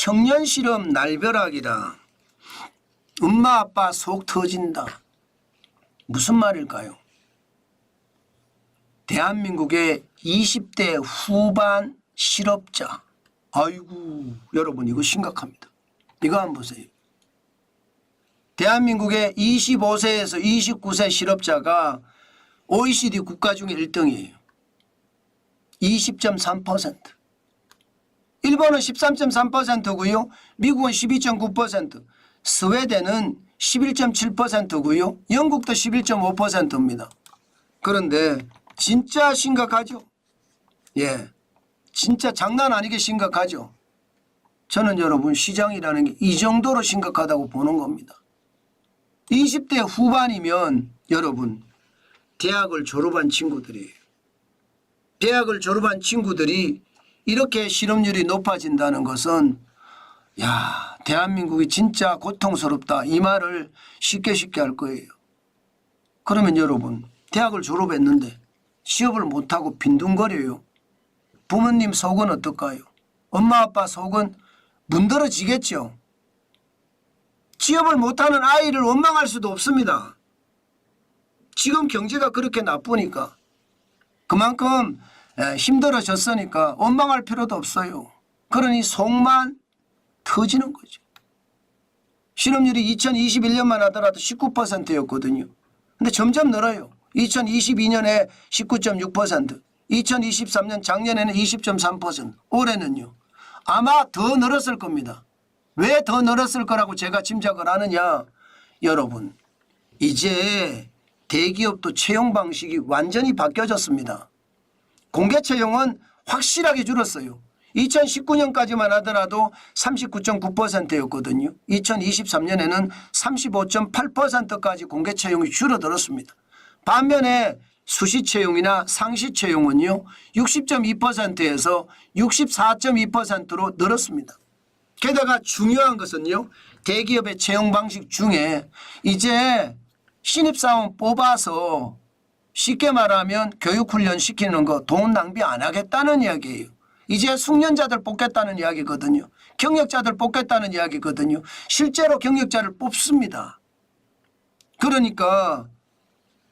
청년 실업 날벼락이라 엄마 아빠 속 터진다. 무슨 말일까요? 대한민국의 20대 후반 실업자. 아이고 여러분 이거 심각합니다. 이거 한번 보세요. 대한민국의 25세에서 29세 실업자가 OECD 국가 중에 1등이에요. 20.3%. 일본은 13.3%고요. 미국은 12.9%. 스웨덴은 11.7%고요. 영국도 11.5%입니다. 그런데 진짜 심각하죠. 예, 진짜 장난 아니게 심각하죠. 저는 여러분 시장이라는 게 이 정도로 심각하다고 보는 겁니다. 20대 후반이면 여러분 대학을 졸업한 친구들이에요. 대학을 졸업한 친구들이 이렇게 실업률이 높아진다는 것은 야, 대한민국이 진짜 고통스럽다 이 말을 쉽게 할 거예요. 그러면 여러분 대학을 졸업했는데 취업을 못하고 빈둥거려요. 부모님 속은 어떨까요? 엄마 아빠 속은 문드러지겠죠. 취업을 못하는 아이를 원망할 수도 없습니다. 지금 경제가 그렇게 나쁘니까 그만큼 힘들어졌으니까 원망할 필요도 없어요. 그러니 속만 터지는 거죠. 실업률이 2021년만 하더라도 19%였거든요. 근데 점점 늘어요. 2022년에 19.6%, 2023년 작년에는 20.3%, 올해는요. 아마 더 늘었을 겁니다. 왜 더 늘었을 거라고 제가 짐작을 하느냐. 여러분 이제 대기업도 채용 방식이 완전히 바뀌어졌습니다. 공개 채용은 확실하게 줄었어요. 2019년까지만 하더라도 39.9%였거든요. 2023년에는 35.8%까지 공개 채용이 줄어들었습니다. 반면에 수시 채용이나 상시 채용은요 60.2%에서 64.2%로 늘었습니다. 게다가 중요한 것은요 대기업의 채용 방식 중에 이제 신입사원 뽑아서 쉽게 말하면 교육훈련 시키는 거 돈 낭비 안 하겠다는 이야기예요. 이제 숙련자들 뽑겠다는 이야기거든요. 경력자들 뽑겠다는 이야기거든요. 실제로 경력자를 뽑습니다. 그러니까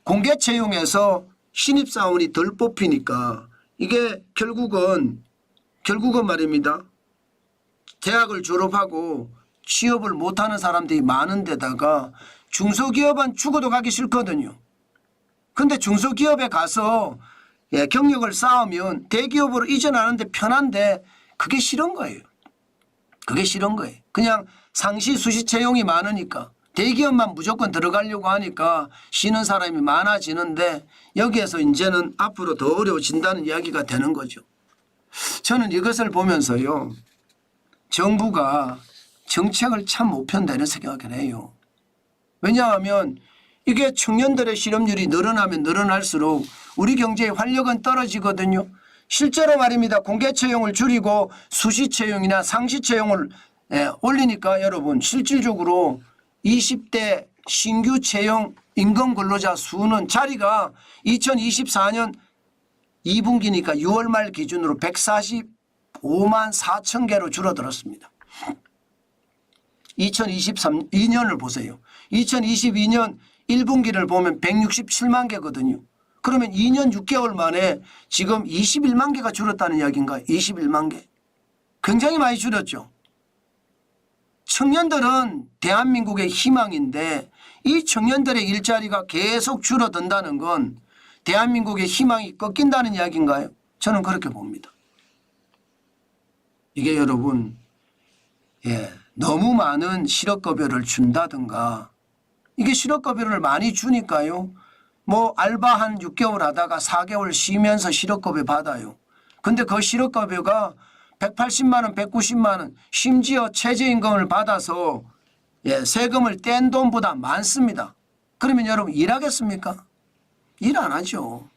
공개 채용에서 신입사원이 덜 뽑히니까 이게 결국은 말입니다. 대학을 졸업하고 취업을 못하는 사람들이 많은 데다가 중소기업은 죽어도 가기 싫거든요. 근데 중소기업에 가서 경력을 쌓으면 대기업으로 이전하는데 편한데 그게 싫은 거예요. 그게 싫은 거예요. 그냥 상시 수시 채용이 많으니까 대기업만 무조건 들어가려고 하니까 쉬는 사람이 많아지는데 여기에서 이제는 앞으로 더 어려워진다는 이야기가 되는 거죠. 저는 이것을 보면서요. 정부가 정책을 참 못 편다는 생각을 해요. 왜냐하면 이게 청년들의 실업률이 늘어나면 늘어날수록 우리 경제의 활력은 떨어지거든요. 실제로 말입니다. 공개 채용을 줄이고 수시 채용이나 상시 채용을 올리니까 여러분 실질적으로 20대 신규 채용 임금 근로자 수는 자리가 2024년 2분기니까 6월 말 기준으로 145만 4천 개로 줄어들었습니다. 2023년을 보세요. 2022년 1분기를 보면 167만 개거든요. 그러면 2년 6개월 만에 지금 21만 개가 줄었다는 이야기인가요? 21만 개. 굉장히 많이 줄었죠. 청년들은 대한민국의 희망인데 이 청년들의 일자리가 계속 줄어든다는 건 대한민국의 희망이 꺾인다는 이야기인가요? 저는 그렇게 봅니다. 이게 여러분 너무 많은 실업급여를 준다든가 이게 실업급여를 많이 주니까요. 뭐 알바 한 6개월 하다가 4개월 쉬면서 실업급여 받아요. 근데 그 실업급여가 180만 원, 190만 원 심지어 최저임금을 받아서 세금을 뗀 돈보다 많습니다. 그러면 여러분 일하겠습니까? 일 안 하죠.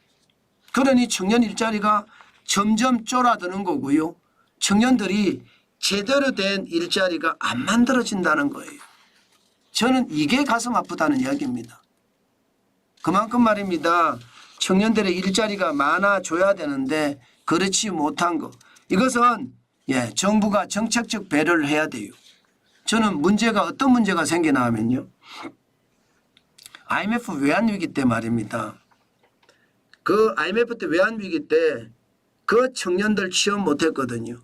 그러니 청년 일자리가 점점 줄어드는 거고요. 청년들이 제대로 된 일자리가 안 만들어진다는 거예요. 저는 이게 가슴 아프다는 이야기입니다. 그만큼 말입니다. 청년들의 일자리가 많아져야 되는데 그렇지 못한 거. 이것은 예, 정부가 정책적 배려를 해야 돼요. 저는 문제가 어떤 문제가 생기나 하면요. IMF 외환위기 때 말입니다. 그 IMF 때 외환위기 때 그 청년들 취업 못했거든요.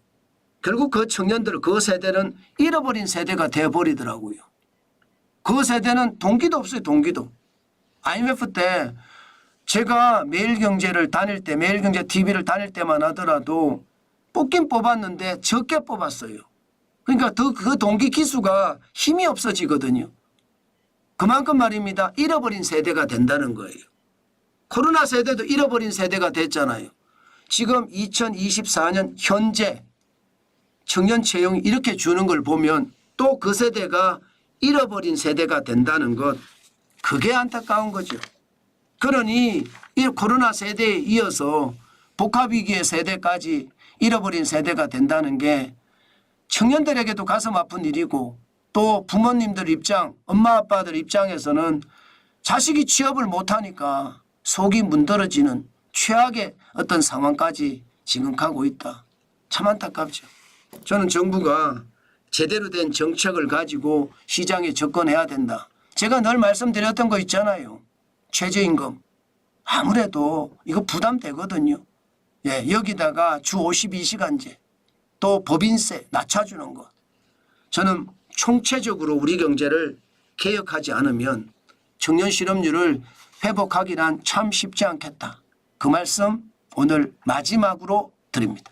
결국 그 청년들 그 세대는 잃어버린 세대가 되어버리더라고요. 그 세대는 동기도 없어요. 동기도. IMF 때 제가 매일경제를 다닐 때 매일경제 TV를 다닐 때만 하더라도 뽑긴 뽑았는데 적게 뽑았어요. 그러니까 그 동기 기수가 힘이 없어지거든요. 그만큼 말입니다. 잃어버린 세대가 된다는 거예요. 코로나 세대도 잃어버린 세대가 됐잖아요. 지금 2024년 현재 청년 채용이 이렇게 주는 걸 보면 또 그 세대가 잃어버린 세대가 된다는 것, 그게 안타까운 거죠. 그러니 이 코로나 세대에 이어서 복합위기의 세대까지 잃어버린 세대가 된다는 게 청년들에게도 가슴 아픈 일이고 또 부모님들 입장, 엄마 아빠들 입장에서는 자식이 취업을 못하니까 속이 문드러지는 최악의 어떤 상황까지 지금 가고 있다. 참 안타깝죠. 저는 정부가 제대로 된 정책을 가지고 시장에 접근해야 된다. 제가 늘 말씀드렸던 거 있잖아요. 최저임금. 아무래도 이거 부담되거든요. 예, 여기다가 주 52시간제 또 법인세 낮춰주는 것. 저는 총체적으로 우리 경제를 개혁하지 않으면 청년 실업률을 회복하기란 참 쉽지 않겠다. 그 말씀 오늘 마지막으로 드립니다.